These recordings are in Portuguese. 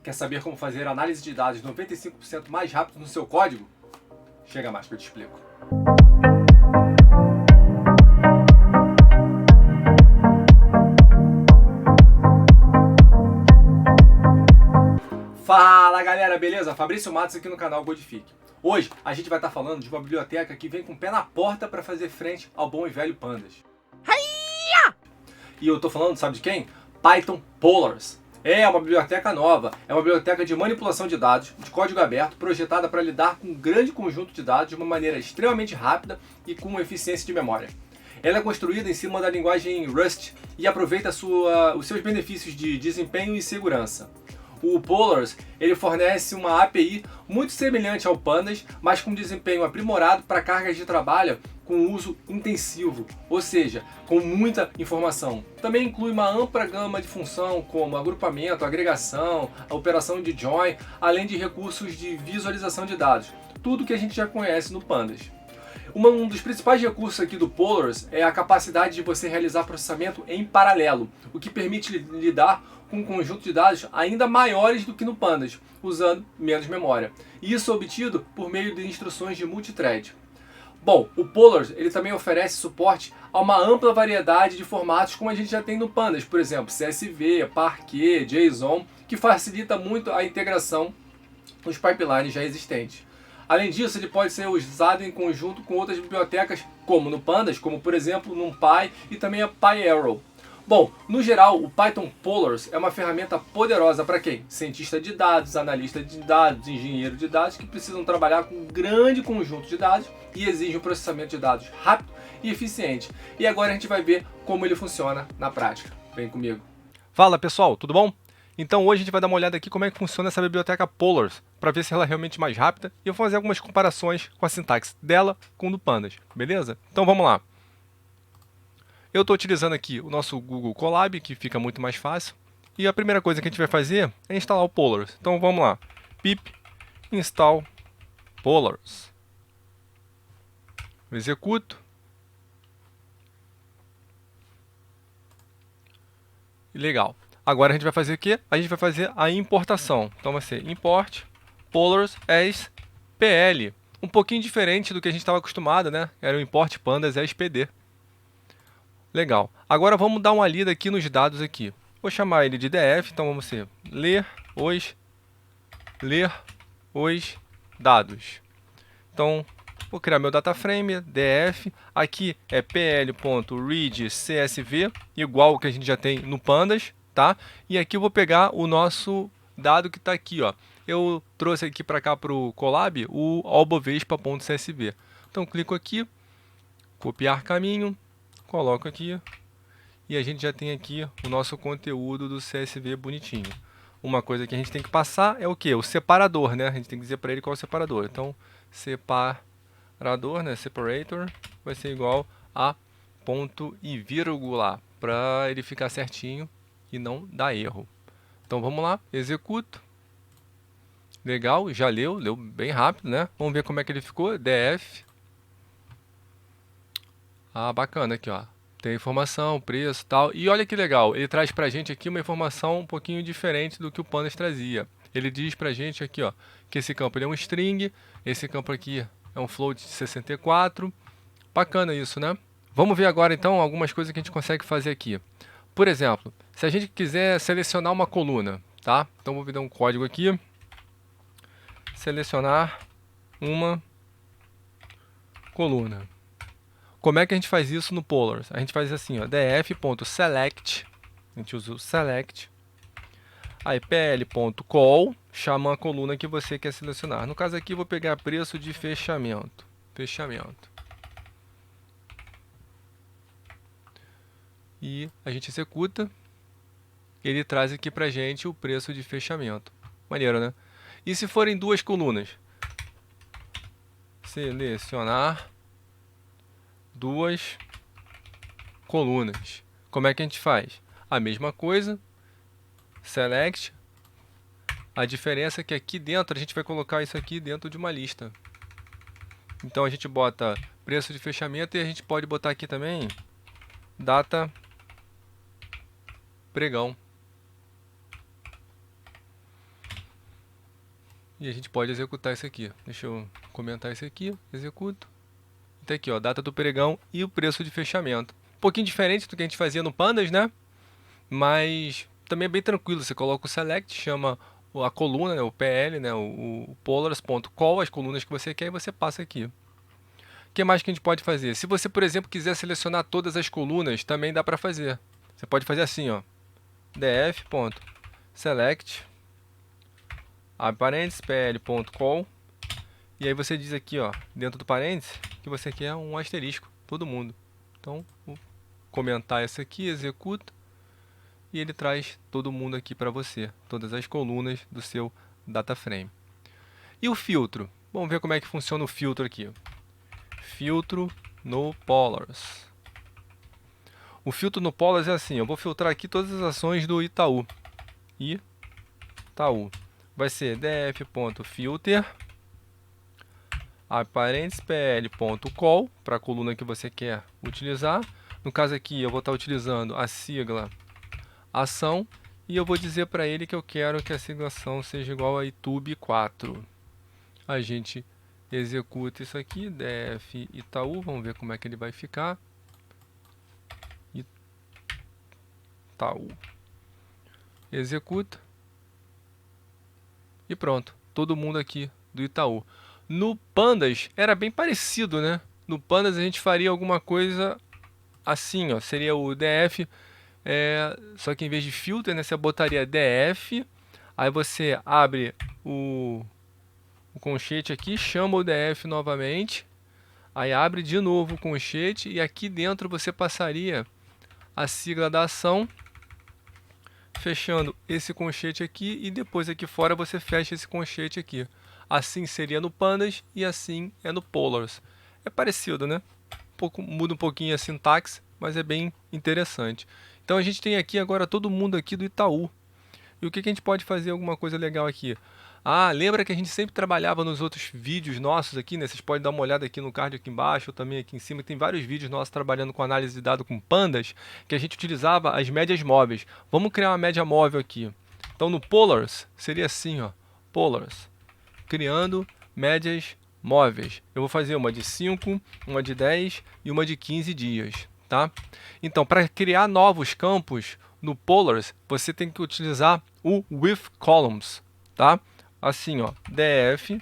Quer saber como fazer análise de dados 95% mais rápido no seu código? Chega mais que eu te explico. Fala galera, beleza? Fabrício Matos aqui no canal Codifique. Hoje a gente vai estar falando de uma biblioteca que vem com o pé na porta para fazer frente ao bom e velho Pandas. E eu tô falando, sabe de quem? Python Polars. É uma biblioteca nova, é uma biblioteca de manipulação de dados, de código aberto, projetada para lidar com um grande conjunto de dados de uma maneira extremamente rápida e com eficiência de memória. Ela é construída em cima da linguagem Rust e aproveita os seus benefícios de desempenho e segurança. O Polars ele fornece uma API muito semelhante ao Pandas, mas com desempenho aprimorado para cargas de trabalho com uso intensivo, ou seja, com muita informação. Também inclui uma ampla gama de função como agrupamento, agregação, a operação de join, além de recursos de visualização de dados, tudo que a gente já conhece no Pandas. Um dos principais recursos aqui do Polars é a capacidade de você realizar processamento em paralelo, o que permite lidar com um conjunto de dados ainda maiores do que no Pandas, usando menos memória. E isso é obtido por meio de instruções de multithread. Bom, o Polars ele também oferece suporte a uma ampla variedade de formatos como a gente já tem no Pandas, por exemplo, CSV, Parquet, JSON, que facilita muito a integração nos pipelines já existentes. Além disso, ele pode ser usado em conjunto com outras bibliotecas, como no Pandas, como por exemplo NumPy e também a PyArrow. Bom, no geral, o Python Polars é uma ferramenta poderosa para quem? Cientista de dados, analista de dados, engenheiro de dados que precisam trabalhar com um grande conjunto de dados e exigem um processamento de dados rápido e eficiente. E agora a gente vai ver como ele funciona na prática. Vem comigo. Fala pessoal, tudo bom? Então hoje a gente vai dar uma olhada aqui como é que funciona essa biblioteca Polars, para ver se ela é realmente mais rápida e eu vou fazer algumas comparações com a sintaxe dela com o do Pandas, beleza? Então vamos lá. Eu estou utilizando aqui o nosso Google Colab, que fica muito mais fácil. E a primeira coisa que a gente vai fazer é instalar o Polars. Então vamos lá. Pip install Polars. Eu executo. Legal. Agora a gente vai fazer o quê? A gente vai fazer a importação. Então vai ser import Polars as PL. Um pouquinho diferente do que a gente estava acostumado, né? Era o import pandas as PD. Legal. Agora vamos dar uma lida aqui nos dados aqui. Vou chamar ele de df, então vamos ser ler os dados. Então, vou criar meu data frame, df. Aqui é pl.read_csv, igual o que a gente já tem no Pandas, tá? E aqui eu vou pegar o nosso dado que está aqui, ó. Eu trouxe aqui para cá para o Colab o albovespa.csv. Então, clico aqui, copiar caminho. Coloco aqui e a gente já tem aqui o nosso conteúdo do CSV bonitinho. Uma coisa que a gente tem que passar é o que? O separador, né? A gente tem que dizer para ele qual é o separador. Então, separador, né? Separator vai ser igual a ponto e vírgula para ele ficar certinho e não dar erro. Então vamos lá, executo. Legal, já leu bem rápido, né? Vamos ver como é que ele ficou. df. Ah, bacana aqui, ó. Tem informação, preço e tal. E olha que legal, ele traz pra gente aqui uma informação um pouquinho diferente do que o Pandas trazia. Ele diz pra gente aqui, ó, que esse campo ele é um string, esse campo aqui é um float de 64. Bacana isso, né? Vamos ver agora então algumas coisas que a gente consegue fazer aqui. Por exemplo, se a gente quiser selecionar uma coluna, tá? Então vou dar um código aqui. Selecionar uma coluna. Como é que a gente faz isso no Polars? A gente faz assim, ó, df.select, a gente usa o select, aí pl.call, chama a coluna que você quer selecionar. No caso aqui, eu vou pegar preço de fechamento. E a gente executa, ele traz aqui pra gente o preço de fechamento. Maneiro, né? E se forem duas colunas? Selecionar duas colunas. Como é que a gente faz? A mesma coisa, select. A diferença é que aqui dentro a gente vai colocar isso aqui dentro de uma lista. Então a gente bota preço de fechamento e a gente pode botar aqui também data pregão. E a gente pode executar isso aqui. Deixa eu comentar isso aqui. Executo. Tá aqui, ó, data do pregão e o preço de fechamento. Um pouquinho diferente do que a gente fazia no Pandas, né? Mas também é bem tranquilo. Você coloca o select, chama a coluna, né, o PL, né, o polars.call, as colunas que você quer, e você passa aqui. O que mais que a gente pode fazer? Se você, por exemplo, quiser selecionar todas as colunas, também dá para fazer. Você pode fazer assim, ó, df.select, abre parênteses, pl.call, e aí você diz aqui, ó, dentro do parênteses, que você quer um asterisco, todo mundo. Então, vou comentar isso aqui, executa, e ele traz todo mundo aqui para você, todas as colunas do seu data frame. E o filtro? Vamos ver como é que funciona o filtro aqui. Filtro no Polars. O filtro no Polars é assim, eu vou filtrar aqui todas as ações do Itaú. Itaú. Vai ser df.filter, abre parênteses, pl.call, para a coluna que você quer utilizar. No caso aqui, eu vou estar utilizando a sigla ação, e eu vou dizer para ele que eu quero que a sigla ação seja igual a YouTube 4. A gente executa isso aqui, df Itaú, vamos ver como é que ele vai ficar. Itaú. Executa. E pronto, todo mundo aqui do Itaú. No Pandas era bem parecido, né? No Pandas a gente faria alguma coisa assim, ó, seria o df, só que em vez de filter, né, você botaria df, aí você abre o conchete aqui, chama o df novamente, aí abre de novo o conchete e aqui dentro você passaria a sigla da ação, fechando esse conchete aqui, e depois aqui fora você fecha esse conchete aqui. Assim seria no Pandas e assim é no Polars. É parecido, né? Muda um pouquinho a sintaxe, mas é bem interessante. Então a gente tem aqui agora todo mundo aqui do Itaú. E o que a gente pode fazer alguma coisa legal aqui? Ah, lembra que a gente sempre trabalhava nos outros vídeos nossos aqui, né? Vocês podem dar uma olhada aqui no card aqui embaixo, ou também aqui em cima, tem vários vídeos nossos trabalhando com análise de dados com pandas, que a gente utilizava as médias móveis. Vamos criar uma média móvel aqui. Então no Polars, seria assim, ó, Polars, criando médias móveis. Eu vou fazer uma de 5, uma de 10 e uma de 15 dias, tá? Então, para criar novos campos no Polars, você tem que utilizar o with columns, tá? Assim, ó, df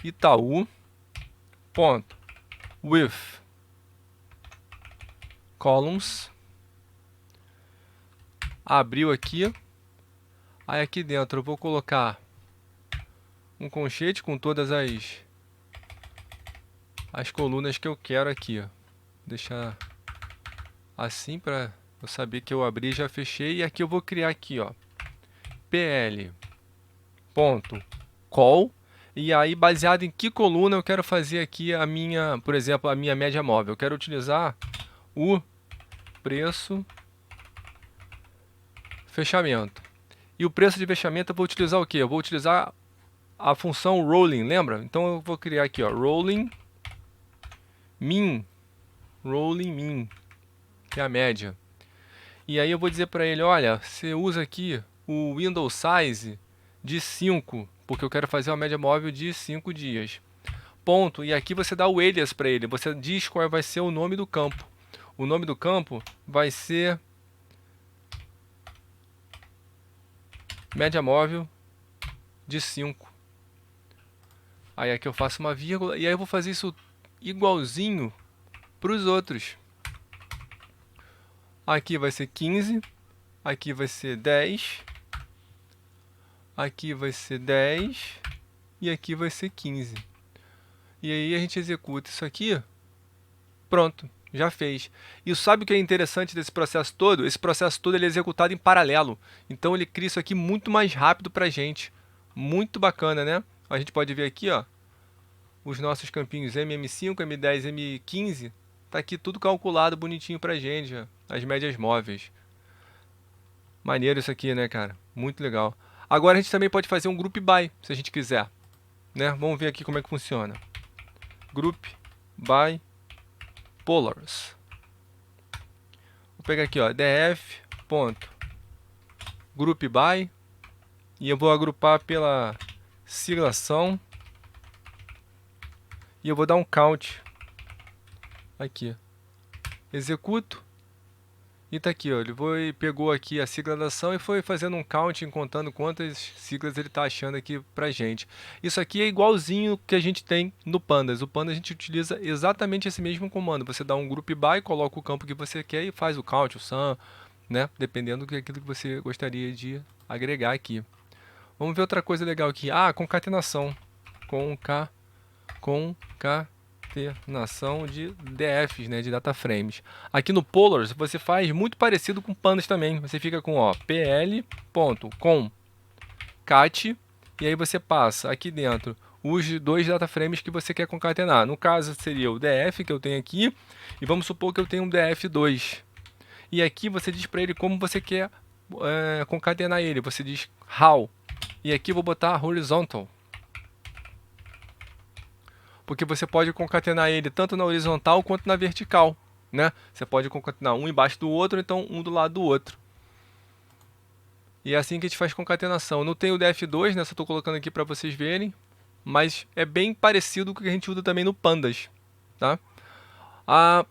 Itaú ponto with columns, abriu aqui, aí aqui dentro eu vou colocar um conchete com todas as colunas que eu quero aqui, ó. Deixar assim para eu saber que eu abri e já fechei, e aqui eu vou criar aqui, ó, pl.call, e aí baseado em que coluna eu quero fazer aqui a minha, por exemplo, a minha média móvel. Eu quero utilizar o preço fechamento. E o preço de fechamento eu vou utilizar o que? Eu vou utilizar a função rolling, lembra? Então eu vou criar aqui, ó, rolling min, que é a média. E aí eu vou dizer para ele, olha, você usa aqui o window size de 5, porque eu quero fazer uma média móvel de 5 dias. Ponto. E aqui você dá o alias para ele, você diz qual vai ser o nome do campo. O nome do campo vai ser média móvel de 5. Aí aqui eu faço uma vírgula, e aí eu vou fazer isso igualzinho para os outros. Aqui vai ser 15, aqui vai ser 10, aqui vai ser 10 e aqui vai ser 15. E aí a gente executa isso aqui, pronto, já fez. E sabe o que é interessante desse processo todo? Esse processo todo ele é executado em paralelo. Então ele cria isso aqui muito mais rápido para a gente. Muito bacana, né? A gente pode ver aqui, ó, os nossos campinhos MM5, M10, M15. Tá aqui tudo calculado bonitinho pra gente, ó, as médias móveis. Maneiro isso aqui, né, cara? Muito legal. Agora a gente também pode fazer um group by, se a gente quiser, né? Vamos ver aqui como é que funciona. Group by Polars. Vou pegar aqui, ó, df.groupby, e eu vou agrupar pela siglação. E eu vou dar um count aqui. Executo. E tá aqui, ó. Ele pegou aqui a sigla da ação e foi fazendo um count, contando quantas siglas ele tá achando aqui pra gente. Isso aqui é igualzinho que a gente tem no Pandas. O Pandas a gente utiliza exatamente esse mesmo comando. Você dá um group by, coloca o campo que você quer e faz o count, o sum, né? Dependendo daquilo que você gostaria de agregar aqui. Vamos ver outra coisa legal aqui. Ah, concatenação. Concatenação de DFs, né, de data frames. Aqui no Polars você faz muito parecido com Pandas também. Você fica com pl.concat e aí você passa aqui dentro os dois data frames que você quer concatenar. No caso seria o DF que eu tenho aqui e vamos supor que eu tenho um DF2. E aqui você diz para ele como você quer concatenar ele. Você diz how. E aqui eu vou botar horizontal. Porque você pode concatenar ele tanto na horizontal quanto na vertical, né? Você pode concatenar um embaixo do outro, então um do lado do outro. E é assim que a gente faz concatenação. Não tem o df2, né? Só estou colocando aqui para vocês verem, mas é bem parecido com o que a gente usa também no Pandas, tá?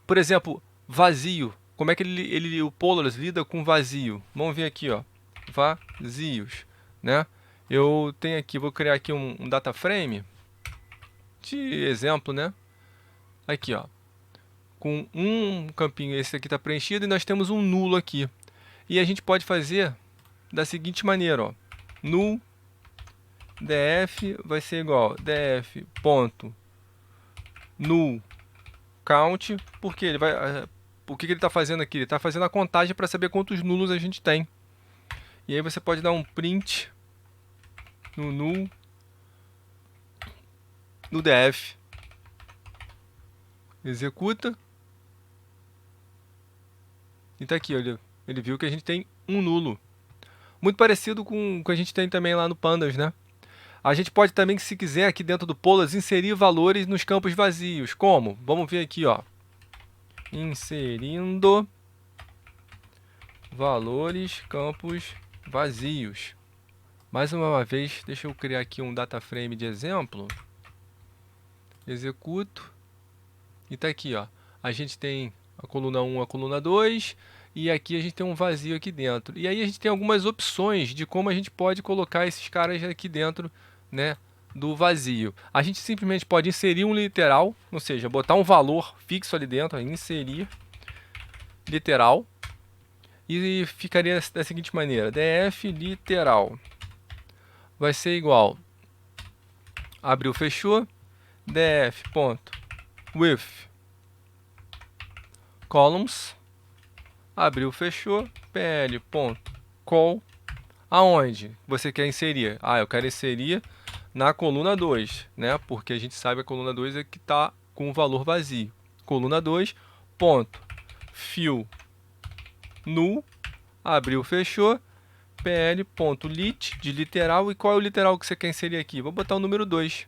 Por exemplo, vazio. Como é que o Polars lida com vazio? Vamos ver aqui, ó. Vazios, né? Eu tenho aqui, vou criar aqui um data frame de exemplo, né? Aqui, ó, com um campinho, esse aqui está preenchido e nós temos um nulo aqui. E a gente pode fazer da seguinte maneira, ó, null df vai ser igual df ponto null count, porque ele vai, o que ele está fazendo aqui? Ele está fazendo a contagem para saber quantos nulos a gente tem. E aí você pode dar um print no null no df, executa e tá aqui, olha, ele viu que a gente tem um nulo, muito parecido com o que a gente tem também lá no Pandas, né? A gente pode também, se quiser, aqui dentro do Polars, inserir valores nos campos vazios. Como? Vamos ver aqui, ó, inserindo valores campos vazios. Mais uma vez, deixa eu criar aqui um data frame de exemplo. Executo. E tá aqui, ó. A gente tem a coluna 1, a coluna 2. E aqui a gente tem um vazio aqui dentro. E aí a gente tem algumas opções de como a gente pode colocar esses caras aqui dentro, né, do vazio. A gente simplesmente pode inserir um literal, ou seja, botar um valor fixo ali dentro, ó, inserir literal. E ficaria da seguinte maneira: df literal vai ser igual, abriu, fechou, df.with columns, abriu, fechou, pl.call, aonde você quer inserir? Eu quero inserir na coluna 2, né? Porque a gente sabe que a coluna 2 é que está com o valor vazio. Coluna 2, ponto, fill null, abriu, fechou, pl.lit de literal. E qual é o literal que você quer inserir aqui? Vou botar o número 2.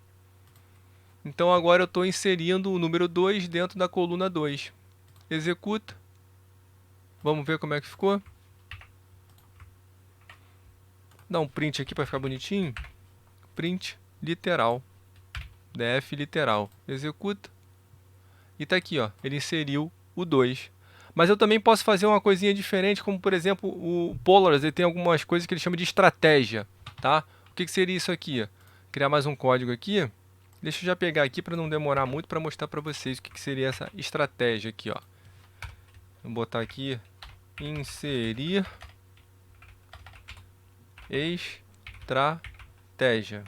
Então agora eu estou inserindo o número 2 dentro da coluna 2. Executa. Vamos ver como é que ficou. Dá um print aqui para ficar bonitinho. Print literal. df literal. Executa. E tá aqui, ó. Ele inseriu o 2. Mas eu também posso fazer uma coisinha diferente, como por exemplo o Polars, ele tem algumas coisas que ele chama de estratégia, tá? O que seria isso aqui? Criar mais um código aqui. Deixa eu já pegar aqui para não demorar muito para mostrar para vocês o que seria essa estratégia aqui, ó. Vou botar aqui inserir estratégia.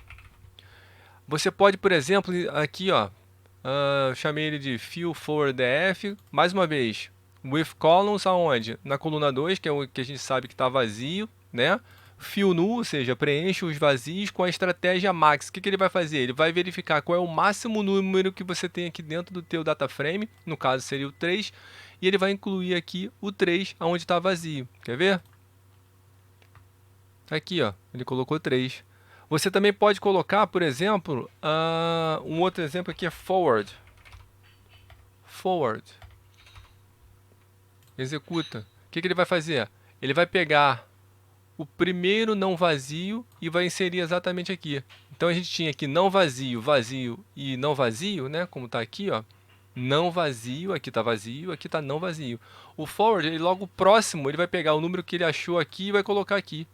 Você pode, por exemplo, aqui, ó, chamei ele de fill for df, mais uma vez, with columns aonde? Na coluna 2, que é o que a gente sabe que está vazio, né? Fill null, ou seja, preenche os vazios com a estratégia max. O que ele vai fazer? Ele vai verificar qual é o máximo número que você tem aqui dentro do teu data frame, no caso seria o 3, e ele vai incluir aqui o 3 aonde está vazio. Quer ver? Aqui, ó, ele colocou 3. Você também pode colocar, por exemplo, um outro exemplo aqui é forward. Forward. Executa. O que ele vai fazer? Ele vai pegar o primeiro não vazio e vai inserir exatamente aqui. Então a gente tinha aqui não vazio, vazio e não vazio, né? Como está aqui, ó. Não vazio, aqui está vazio, aqui está não vazio. O forward, ele logo próximo, ele vai pegar o número que ele achou aqui e vai colocar aqui.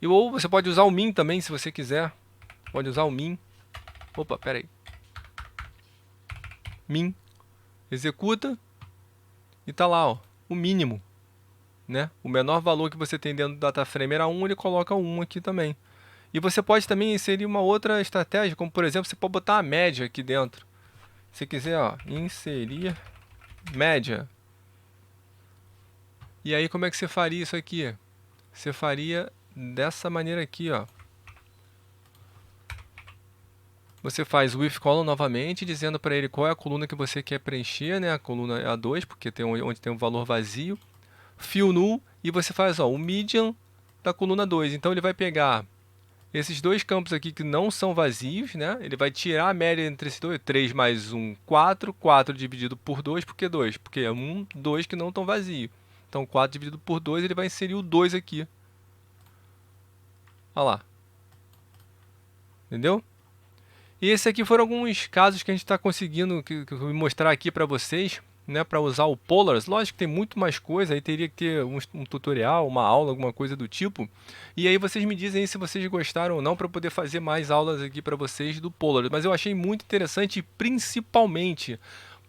Ou você pode usar o min também, se você quiser. Pode usar o min. Opa, pera aí. Min. Executa. E tá lá, ó, o mínimo. Né? O menor valor que você tem dentro do data frame era 1, ele coloca 1 aqui também. E você pode também inserir uma outra estratégia, como por exemplo, você pode botar a média aqui dentro. Se quiser, ó, inserir média. E aí como é que você faria isso aqui? Você faria dessa maneira aqui, ó. Você faz o if column novamente, dizendo para ele qual é a coluna que você quer preencher, né? A coluna A2, porque tem onde tem um valor vazio. Fill null, e você faz, ó, o median da coluna 2. Então ele vai pegar esses dois campos aqui que não são vazios, né? Ele vai tirar a média entre esses dois. 3 mais 1, 4. 4 dividido por 2, por que 2? Porque é 1, 2 que não estão vazios. Então 4 dividido por 2, ele vai inserir o 2 aqui. Olha lá. Entendeu? E esses aqui foram alguns casos que a gente está conseguindo que eu vou mostrar aqui para vocês, né, para usar o Polars. Lógico que tem muito mais coisa, aí teria que ter um tutorial, uma aula, alguma coisa do tipo. E aí vocês me dizem se vocês gostaram ou não, para poder fazer mais aulas aqui para vocês do Polars. Mas eu achei muito interessante, principalmente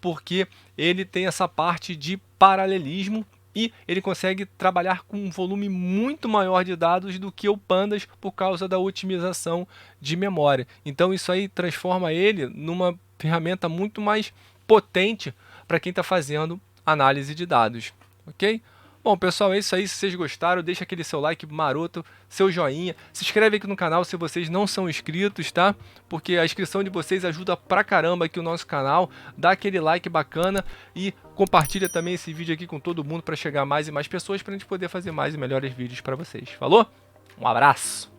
porque ele tem essa parte de paralelismo e ele consegue trabalhar com um volume muito maior de dados do que o Pandas por causa da otimização de memória. Então isso aí transforma ele numa ferramenta muito mais potente para quem está fazendo análise de dados, ok? Bom, pessoal, é isso aí. Se vocês gostaram, deixa aquele seu like maroto, seu joinha. Se inscreve aqui no canal se vocês não são inscritos, tá? Porque a inscrição de vocês ajuda pra caramba aqui o nosso canal. Dá aquele like bacana e compartilha também esse vídeo aqui com todo mundo para chegar a mais e mais pessoas, para a gente poder fazer mais e melhores vídeos para vocês. Falou? Um abraço!